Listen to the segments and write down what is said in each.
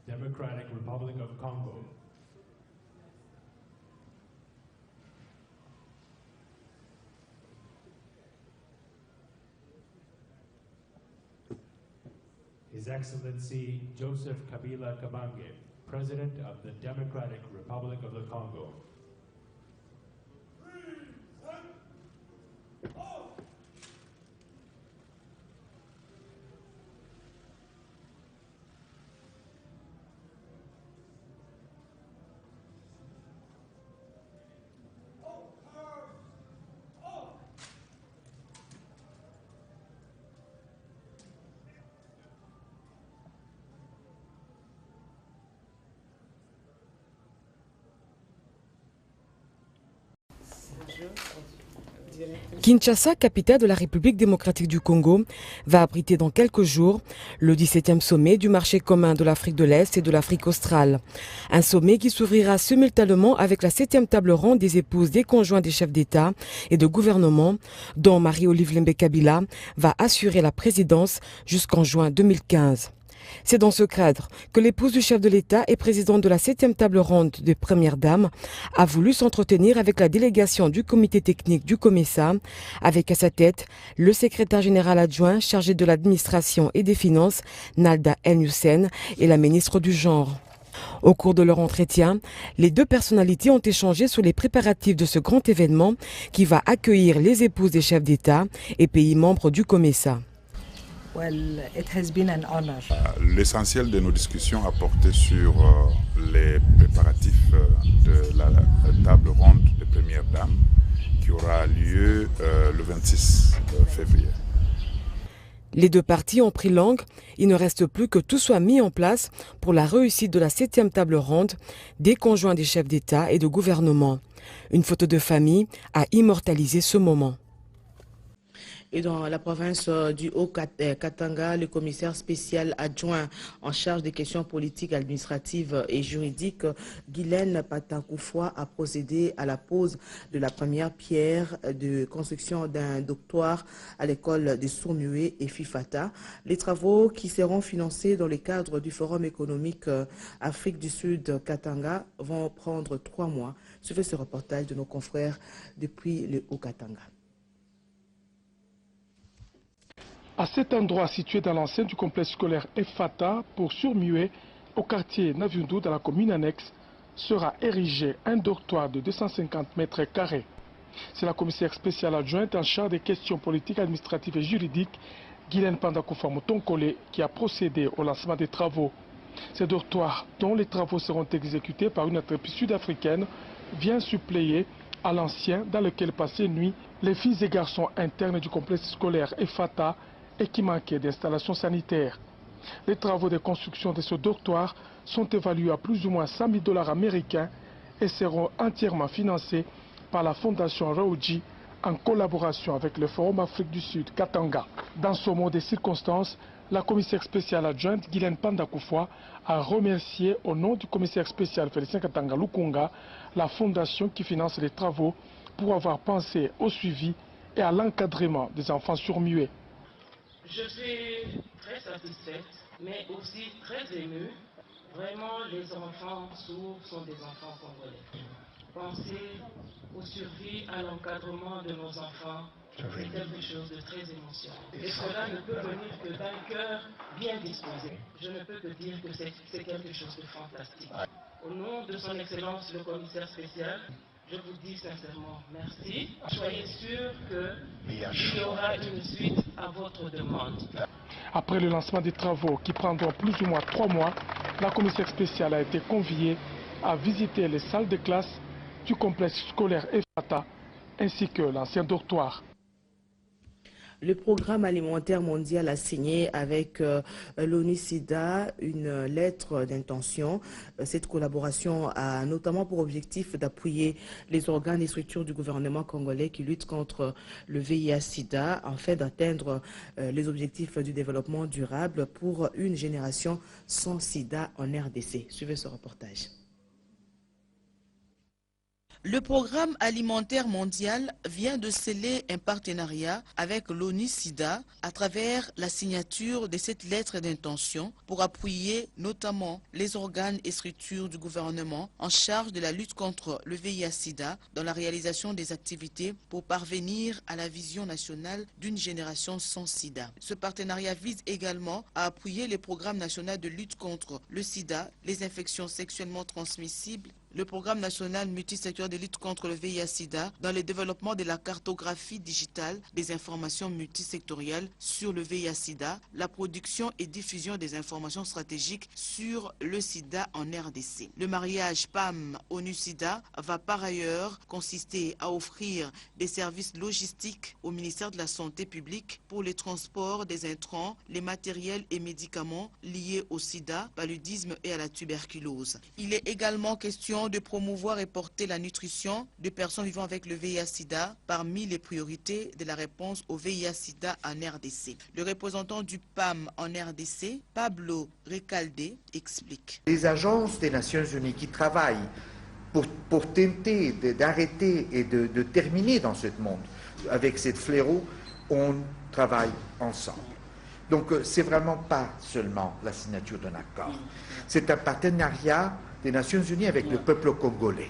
Democratic Republic of Congo. His Excellency Joseph Kabila Kabange, President of the Democratic Republic of the Congo. Kinshasa, capitale de la République démocratique du Congo, va abriter dans quelques jours le 17e sommet du marché commun de l'Afrique de l'Est et de l'Afrique australe. Un sommet qui s'ouvrira simultanément avec la 7e table ronde des épouses des conjoints des chefs d'État et de gouvernement, dont Marie-Olive Lembe Kabila va assurer la présidence jusqu'en juin 2015. C'est dans ce cadre que l'épouse du chef de l'État et présidente de la 7e table ronde des premières dames a voulu s'entretenir avec la délégation du comité technique du COMESA, avec à sa tête le secrétaire général adjoint chargé de l'administration et des finances, Nalda El-Hussein, et la ministre du genre. Au cours de leur entretien, les deux personnalités ont échangé sur les préparatifs de ce grand événement qui va accueillir les épouses des chefs d'État et pays membres du COMESA. L'essentiel de nos discussions a porté sur les préparatifs de la table ronde des premières dames qui aura lieu le 26 février. Les deux parties ont pris langue. Il ne reste plus que tout soit mis en place pour la réussite de la 7e table ronde des conjoints des chefs d'État et de gouvernement. Une photo de famille a immortalisé ce moment. Et dans la province du Haut-Katanga, le commissaire spécial adjoint en charge des questions politiques, administratives et juridiques, Guylaine Patankoufwa, a procédé à la pose de la première pierre de construction d'un doctorat à l'école des sourds-muets et FIFATA. Les travaux qui seront financés dans le cadre du Forum économique Afrique du Sud Katanga vont prendre 3 mois. Suivez ce reportage de nos confrères depuis le Haut-Katanga. À cet endroit situé dans l'enceinte du complexe scolaire FATA pour sourds-muets, au quartier Naviundou dans la commune annexe, sera érigé un dortoir de 250 mètres carrés. C'est la commissaire spéciale adjointe en charge des questions politiques, administratives et juridiques, Guylaine Patankoufwa Motonkole, qui a procédé au lancement des travaux. Ces dortoirs, dont les travaux seront exécutés par une entreprise sud-africaine, vient suppléer à l'ancien dans lequel passaient nuit les filles et garçons internes du complexe scolaire FATA et qui manquait d'installations sanitaires. Les travaux de construction de ce dortoir sont évalués à plus ou moins 100 000 $ américains et seront entièrement financés par la Fondation Raoudji en collaboration avec le Forum Afrique du Sud Katanga. Dans ce moment de circonstances, la commissaire spéciale adjointe Guylaine Patankoufwa a remercié au nom du commissaire spécial Félicien Katanga Lukunga la fondation qui finance les travaux pour avoir pensé au suivi et à l'encadrement des enfants sourds-muets. Je suis très satisfaite, mais aussi très émue. Vraiment, les enfants sourds sont des enfants congolais. Penser aux survies, à l'encadrement de nos enfants, c'est quelque chose de très émotionnel. Et cela ne peut venir que d'un cœur bien disposé. Je ne peux que dire que c'est quelque chose de fantastique. Au nom de son Excellence le commissaire spécial, je vous dis sincèrement merci. Soyez sûr qu'il y aura une suite à votre demande. Après le lancement des travaux qui prendront plus ou moins 3 mois, la commissaire spéciale a été conviée à visiter les salles de classe du complexe scolaire FATA ainsi que l'ancien dortoir. Le programme alimentaire mondial a signé avec l'ONU-SIDA une lettre d'intention. Cette collaboration a notamment pour objectif d'appuyer les organes et structures du gouvernement congolais qui luttent contre le VIH-SIDA afin d'atteindre les objectifs du développement durable pour une génération sans SIDA en RDC. Suivez ce reportage. Le Programme alimentaire mondial vient de sceller un partenariat avec l'ONU-SIDA à travers la signature de cette lettre d'intention pour appuyer notamment les organes et structures du gouvernement en charge de la lutte contre le VIH-SIDA dans la réalisation des activités pour parvenir à la vision nationale d'une génération sans SIDA. Ce partenariat vise également à appuyer les programmes nationaux de lutte contre le SIDA, les infections sexuellement transmissibles, le programme national multisectoriel de lutte contre le VIH-Sida dans le développement de la cartographie digitale des informations multisectorielles sur le VIH-Sida, la production et diffusion des informations stratégiques sur le sida en RDC. Le mariage PAM-ONU-SIDA va par ailleurs consister à offrir des services logistiques au ministère de la Santé publique pour le transport des intrants, les matériels et médicaments liés au sida, paludisme et à la tuberculose. Il est également question de promouvoir et porter la nutrition de personnes vivant avec le VIH-Sida parmi les priorités de la réponse au VIH-Sida en RDC. Le représentant du PAM en RDC, Pablo Recalde, explique. Les agences des Nations Unies qui travaillent pour tenter d'arrêter et de terminer dans ce monde avec cette fléau, on travaille ensemble. Donc c'est vraiment pas seulement la signature d'un accord, c'est un partenariat des Nations Unies avec le peuple congolais.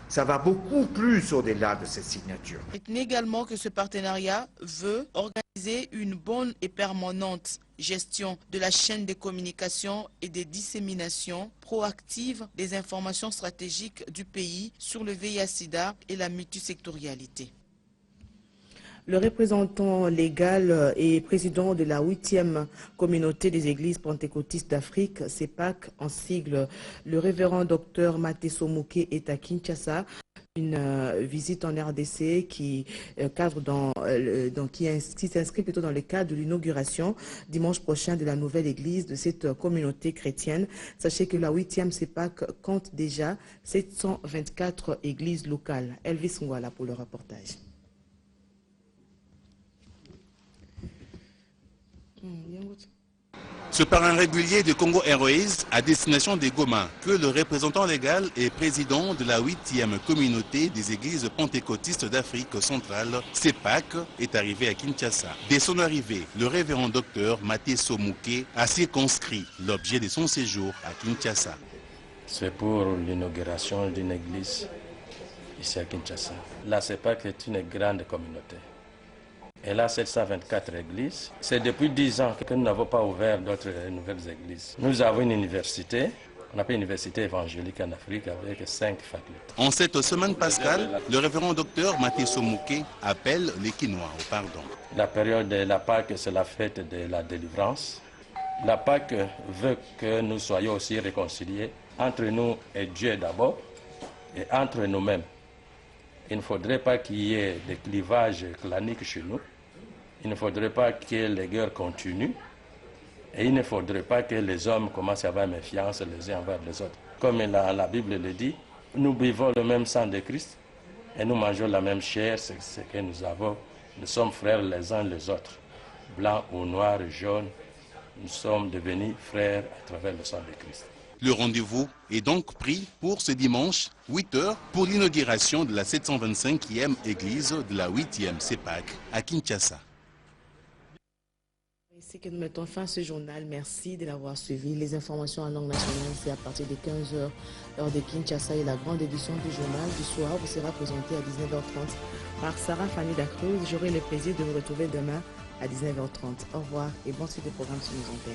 Ça va beaucoup plus au-delà de cette signature. Retenez également que ce partenariat veut organiser une bonne et permanente gestion de la chaîne de communication et de dissémination proactive des informations stratégiques du pays sur le VIH-Sida et la multisectorialité. Le représentant légal et président de la 8e communauté des églises pentecôtistes d'Afrique, CEPAC en sigle, le révérend docteur Maté Somouké est à Kinshasa. Une visite en RDC qui s'inscrit plutôt dans le cadre de l'inauguration dimanche prochain de la nouvelle église de cette communauté chrétienne. Sachez que la 8e CEPAC compte déjà 724 églises locales. Elvis Ngwala pour le reportage. Ce parrain régulier de Congo Airways à destination des Goma, que le représentant légal et président de la 8e communauté des églises pentecôtistes d'Afrique centrale, CEPAC, est arrivé à Kinshasa. Dès son arrivée, le révérend docteur Maté Somouké a circonscrit l'objet de son séjour à Kinshasa. C'est pour l'inauguration d'une église ici à Kinshasa. La CEPAC est une grande communauté. Elle a 724 églises. C'est depuis 10 ans que nous n'avons pas ouvert d'autres nouvelles églises. Nous avons une université, on appelle université évangélique en Afrique avec 5 facultés. En cette semaine pascale, le révérend docteur Maté Somouké appelle les Kinois au pardon. La période de la Pâque, c'est la fête de la délivrance. La Pâque veut que nous soyons aussi réconciliés entre nous et Dieu d'abord et entre nous-mêmes. Il ne faudrait pas qu'il y ait des clivages claniques chez nous. Il ne faudrait pas que les guerres continuent. Et il ne faudrait pas que les hommes commencent à avoir méfiance les uns envers les autres. Comme la Bible le dit, nous buvons le même sang de Christ et nous mangeons la même chair, c'est ce que nous avons. Nous sommes frères les uns les autres. Blancs ou noirs, jaunes, nous sommes devenus frères à travers le sang de Christ. Le rendez-vous est donc pris pour ce dimanche, 8h, pour l'inauguration de la 725e église de la 8e CEPAC à Kinshasa. Ici que nous mettons fin à ce journal. Merci de l'avoir suivi. Les informations en langue nationale, c'est à partir de 15h, heure de Kinshasa. Et la grande édition du journal du soir vous sera présentée à 19h30 par Sarah Fanny Dacruz. J'aurai le plaisir de vous retrouver demain à 19h30. Au revoir et bonne suite de programme sur nos antennes.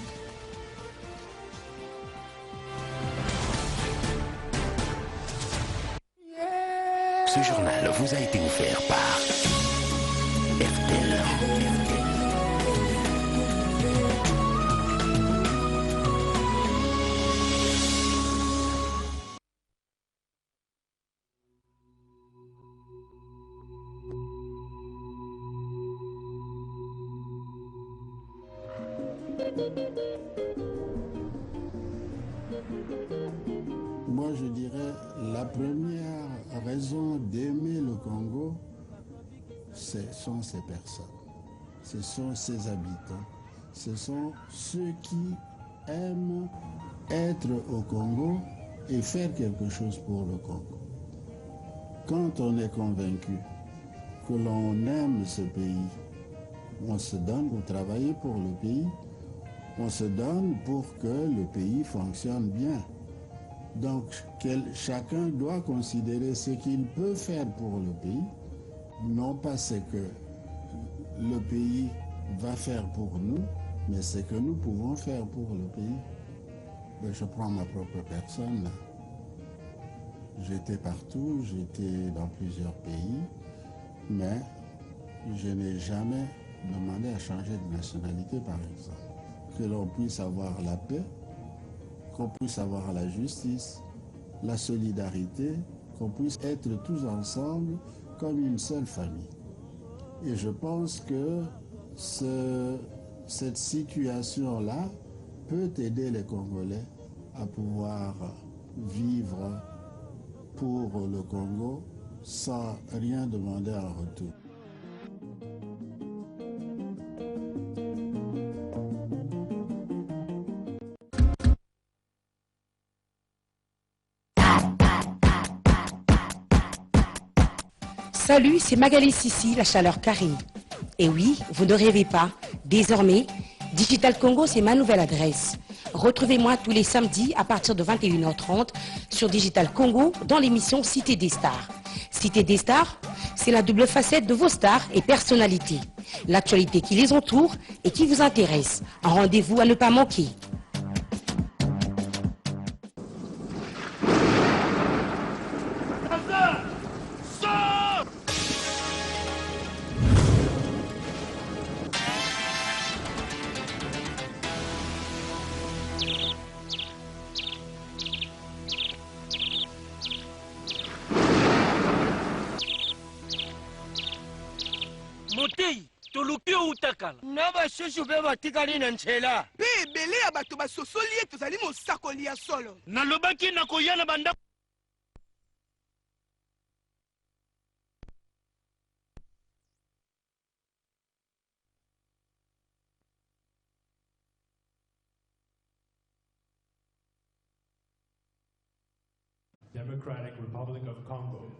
Ce journal vous a été offert par RTL. Moi, je dirais la première raison d'aimer le Congo, ce sont ces personnes, ce sont ses habitants, ce sont ceux qui aiment être au Congo et faire quelque chose pour le Congo. quand on est convaincu que l'on aime ce pays, on se donne pour travailler pour le pays, on se donne pour que le pays fonctionne bien. Donc chacun doit considérer ce qu'il peut faire pour le pays, non pas ce que le pays va faire pour nous, mais ce que nous pouvons faire pour le pays. Mais je prends ma propre personne. J'étais partout, j'étais dans plusieurs pays, mais je n'ai jamais demandé à changer de nationalité, par exemple. Que l'on puisse avoir la paix, qu'on puisse avoir la justice, la solidarité, qu'on puisse être tous ensemble comme une seule famille. Et je pense que cette situation-là peut aider les Congolais à pouvoir vivre pour le Congo sans rien demander en retour. Salut, c'est Magali Sissi, la chaleur Karine. Et oui, vous ne rêvez pas, désormais, Digital Congo, c'est ma nouvelle adresse. Retrouvez-moi tous les samedis à partir de 21h30 sur Digital Congo dans l'émission Cité des Stars. Cité des Stars, c'est la double facette de vos stars et personnalités. L'actualité qui les entoure et qui vous intéresse. Un rendez-vous à ne pas manquer. Motei, toluki utakala. Na bashushu be batikali na nchela. Pe ebele ya bato basosoli ye tozali mosakoli ya solo. Nalobaki na koyana banda. Democratic Republic of Congo.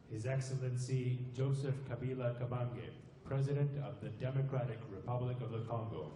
His Excellency Joseph Kabila Kabange, President of the Democratic Republic of the Congo.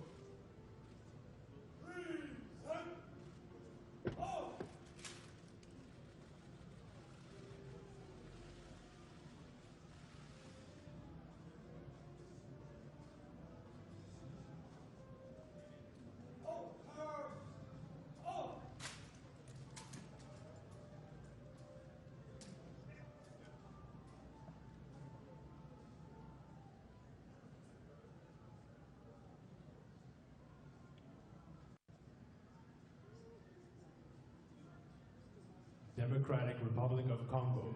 Democratic Republic of Congo.